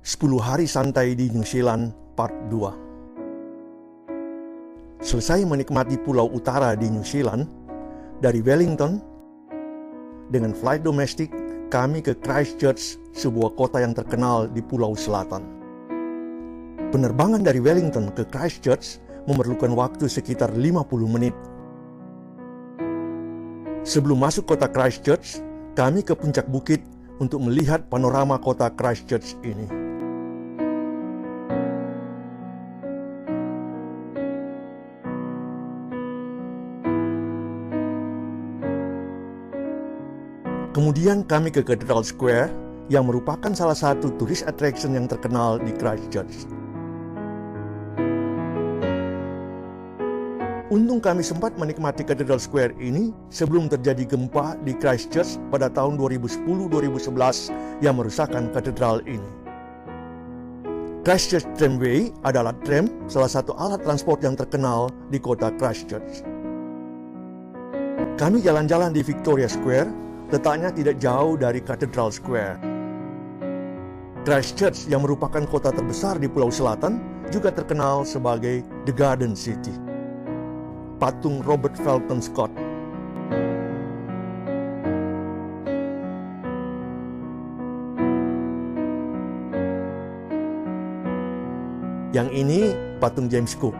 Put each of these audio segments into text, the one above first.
10 hari santai di New Zealand Part 2. Selesai menikmati pulau utara di New Zealand, dari Wellington, dengan flight domestik, kami ke Christchurch, sebuah kota yang terkenal di Pulau Selatan. Penerbangan dari Wellington ke Christchurch memerlukan waktu sekitar 50 menit. Sebelum masuk kota Christchurch, kami ke puncak bukit untuk melihat panorama kota Christchurch ini. Kemudian kami ke Cathedral Square yang merupakan salah satu tourist attraction yang terkenal di Christchurch. Untung kami sempat menikmati Cathedral Square ini sebelum terjadi gempa di Christchurch pada tahun 2010-2011 yang merusakkan katedral ini. Christchurch Tramway adalah tram, salah satu alat transport yang terkenal di kota Christchurch. Kami jalan-jalan di Victoria Square, letaknya tidak jauh dari Cathedral Square. Christchurch yang merupakan kota terbesar di Pulau Selatan juga terkenal sebagai The Garden City. Patung Robert Fulton Scott. Yang ini patung James Cook.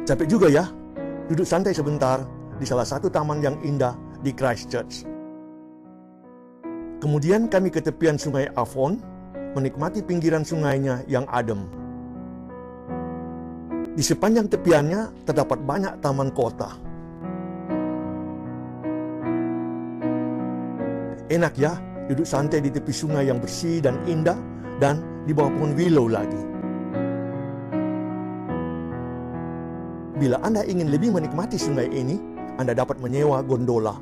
Capek juga ya, duduk santai sebentar di salah satu taman yang indah di Christchurch. Kemudian kami ke tepian sungai Avon, menikmati pinggiran sungainya yang adem. Di sepanjang tepiannya terdapat banyak taman kota. Enak ya, duduk santai di tepi sungai yang bersih dan indah, dan di bawah pohon willow lagi. Bila Anda ingin lebih menikmati sungai ini, Anda dapat menyewa gondola.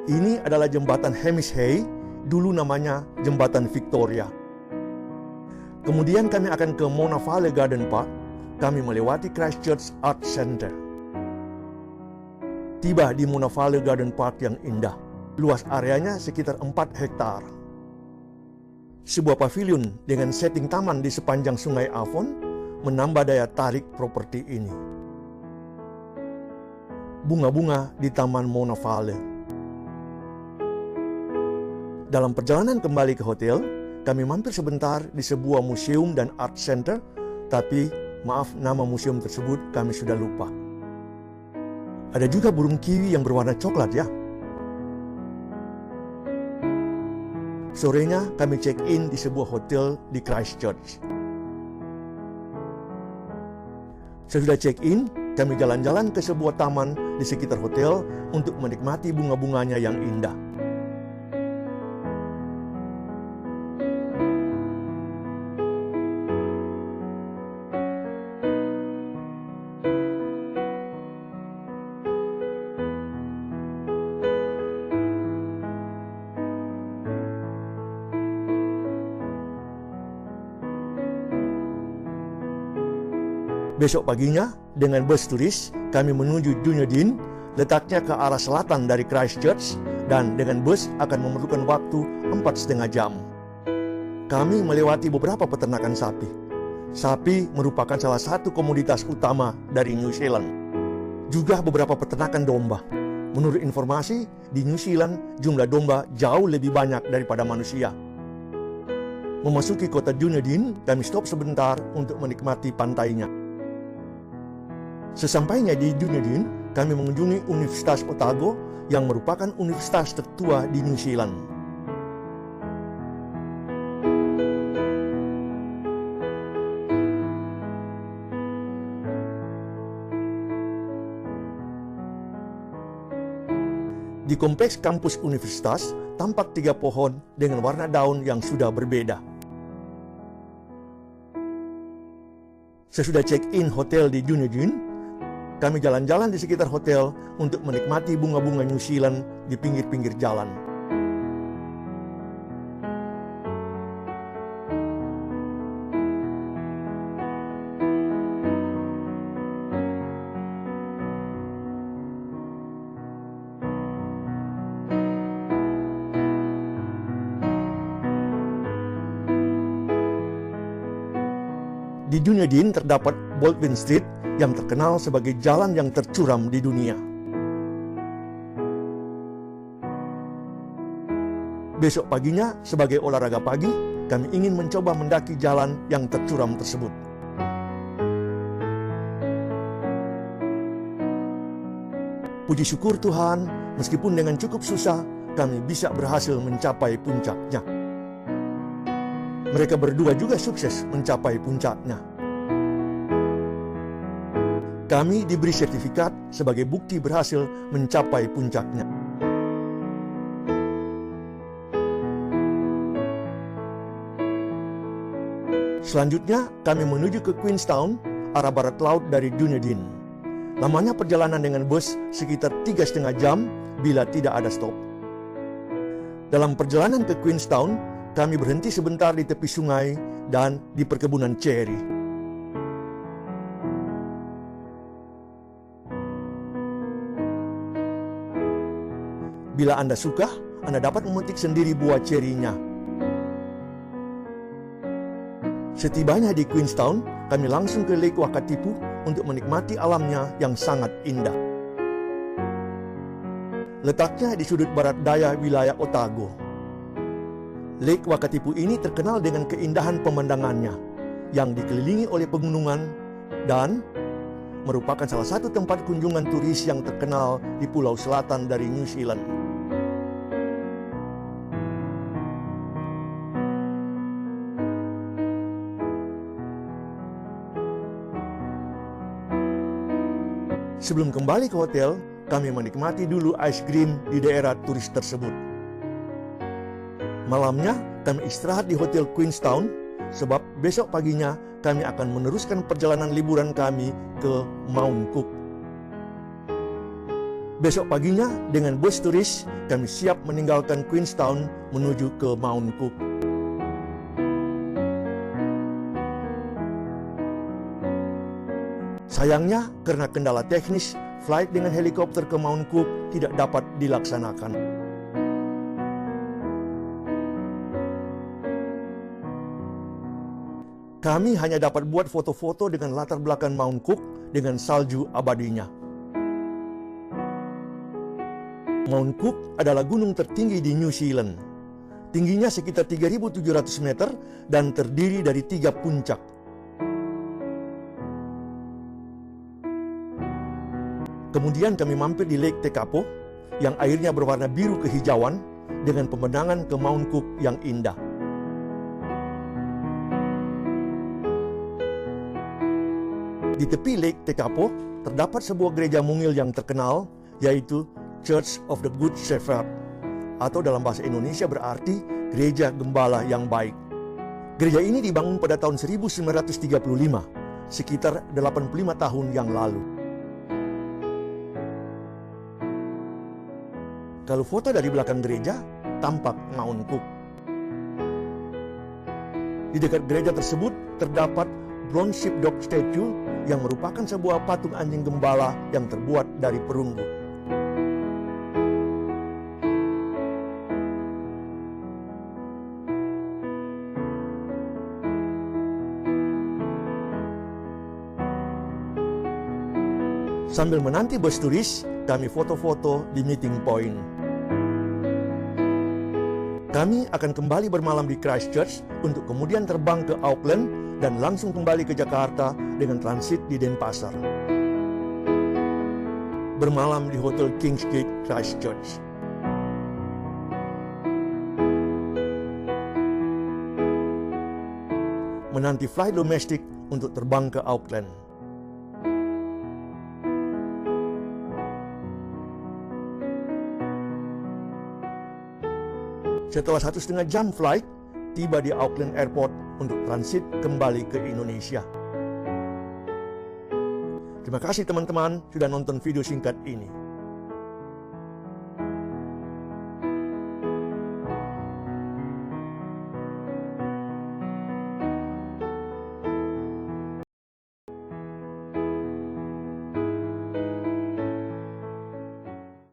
Ini adalah jembatan Hamish Hay, dulu namanya Jembatan Victoria. Kemudian kami akan ke Mona Vale Garden Park. Kami melewati Christchurch Art Centre. Tiba di Mona Vale Garden Park yang indah. Luas areanya sekitar 4 hektar. Sebuah pavilion dengan setting taman di sepanjang sungai Avon menambah daya tarik properti ini. Bunga-bunga di Taman Mona Vale. Dalam perjalanan kembali ke hotel, kami mampir sebentar di sebuah museum dan art center, tapi maaf, nama museum tersebut kami sudah lupa. Ada juga burung kiwi yang berwarna coklat ya. Sorenya kami check-in di sebuah hotel di Christchurch. Sesudah check-in, kami jalan-jalan ke sebuah taman di sekitar hotel untuk menikmati bunga-bunganya yang indah. Besok paginya, dengan bus turis, kami menuju Dunedin, letaknya ke arah selatan dari Christchurch, dan dengan bus akan memerlukan waktu 4,5 jam. Kami melewati beberapa peternakan sapi. Sapi merupakan salah satu komoditas utama dari New Zealand. Juga beberapa peternakan domba. Menurut informasi, di New Zealand jumlah domba jauh lebih banyak daripada manusia. Memasuki kota Dunedin, kami stop sebentar untuk menikmati pantainya. Sesampainya di Dunedin, kami mengunjungi Universitas Otago yang merupakan universitas tertua di New Zealand. Di kompleks kampus universitas, tampak 3 pohon dengan warna daun yang sudah berbeda. Sesudah check-in hotel di Dunedin, kami jalan-jalan di sekitar hotel untuk menikmati bunga-bunga New Zealand di pinggir-pinggir jalan. Di Dunedin terdapat Baldwin Street yang terkenal sebagai jalan yang tercuram di dunia. Besok paginya, sebagai olahraga pagi, kami ingin mencoba mendaki jalan yang tercuram tersebut. Puji syukur Tuhan, meskipun dengan cukup susah, kami bisa berhasil mencapai puncaknya. Mereka berdua juga sukses mencapai puncaknya. Kami diberi sertifikat sebagai bukti berhasil mencapai puncaknya. Selanjutnya, kami menuju ke Queenstown, arah barat laut dari Dunedin. Lamanya perjalanan dengan bus sekitar 3,5 jam bila tidak ada stop. Dalam perjalanan ke Queenstown, kami berhenti sebentar di tepi sungai dan di perkebunan ceri. Bila Anda suka, Anda dapat memetik sendiri buah cerinya. Setibanya di Queenstown, kami langsung ke Lake Wakatipu untuk menikmati alamnya yang sangat indah. Letaknya di sudut barat daya wilayah Otago. Lake Wakatipu ini terkenal dengan keindahan pemandangannya yang dikelilingi oleh pegunungan dan merupakan salah satu tempat kunjungan turis yang terkenal di pulau selatan dari New Zealand. Sebelum kembali ke hotel, kami menikmati dulu ice cream di daerah turis tersebut. Malamnya, kami istirahat di Hotel Queenstown, sebab besok paginya kami akan meneruskan perjalanan liburan kami ke Mount Cook. Besok paginya, dengan bus turis, kami siap meninggalkan Queenstown menuju ke Mount Cook. Sayangnya, karena kendala teknis, flight dengan helikopter ke Mount Cook tidak dapat dilaksanakan. Kami hanya dapat buat foto-foto dengan latar belakang Mount Cook dengan salju abadinya. Mount Cook adalah gunung tertinggi di New Zealand. Tingginya sekitar 3.700 meter dan terdiri dari 3 puncak. Kemudian kami mampir di Lake Tekapo yang airnya berwarna biru kehijauan dengan pemandangan ke Mount Cook yang indah. Di tepi Lake Tekapo terdapat sebuah gereja mungil yang terkenal, yaitu Church of the Good Shepherd, atau dalam bahasa Indonesia berarti Gereja Gembala yang Baik. Gereja ini dibangun pada tahun 1935, sekitar 85 tahun yang lalu. Kalau foto dari belakang gereja, tampak Mount Cook. Di dekat gereja tersebut terdapat Bronze Sheepdog Statue yang merupakan sebuah patung anjing gembala yang terbuat dari perunggu. Sambil menanti bus turis, kami foto-foto di meeting point. Kami akan kembali bermalam di Christchurch untuk kemudian terbang ke Auckland dan langsung kembali ke Jakarta dengan transit di Denpasar. Bermalam di Hotel Kingsgate Christchurch. Menanti flight domestik untuk terbang ke Auckland. Setelah 1,5 jam flight, tiba di Auckland Airport untuk transit kembali ke Indonesia. Terima kasih teman-teman sudah nonton video singkat ini.